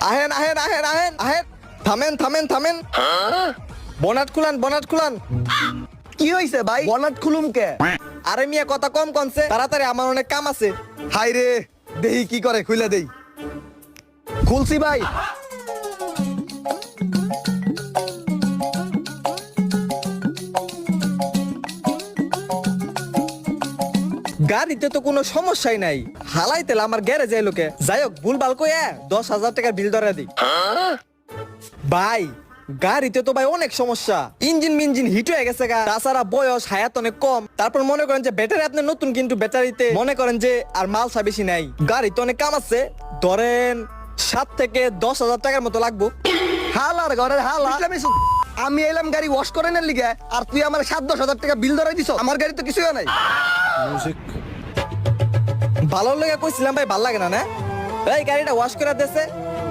আহেন আহেন আহেন আহেন আহেন থামেন থামেন থামেন বনাট খুলান কি হইছে ভাই? বনাট খুলুম কে? আরে মিয়া কথা কম কনছে তাড়াতাড়ি আমার অনেক কাম আছে। হাই রে, দেহি কি করে, খুইলা দেই। খুলছি ভাই। গাড়িতে তো কোনো সমস্যাই নাই, হালাই তেল আমার গ্যারেজে লোকে যাই হোক ভুলভাল কইয়া 10,000 টাকার বিল ধরে দিই। ভাই গাড়িতে তো ভাই অনেক সমস্যা, ইঞ্জিন মিঞ্জিন হিট হয়ে গেছে গা, তাছাড়া বয়স হায়াত অনেক কম। তারপর মনে করেন যে ব্যাটারি আপনি নতুন, কিন্তু ব্যাটারিতে মনে করেন যে আর মালসা বেশি নাই। গাড়িতে অনেক কাম আছে, ধরেন 7 থেকে 10,000 টাকার মতো লাগবো। হালার ঘরের হালা। আমি এলাম গাড়ি ওয়াশ করে নেন লিগে, আর তুই আমার 7-10 হাজার টাকা বিল ধরাই দিছ। আমার গাড়ি তো কিছুই নাই। ভালো লেগে কইছিলাম ভাই, ভাল লাগে না না? এই গাড়িটা ওয়াশ করে দেছে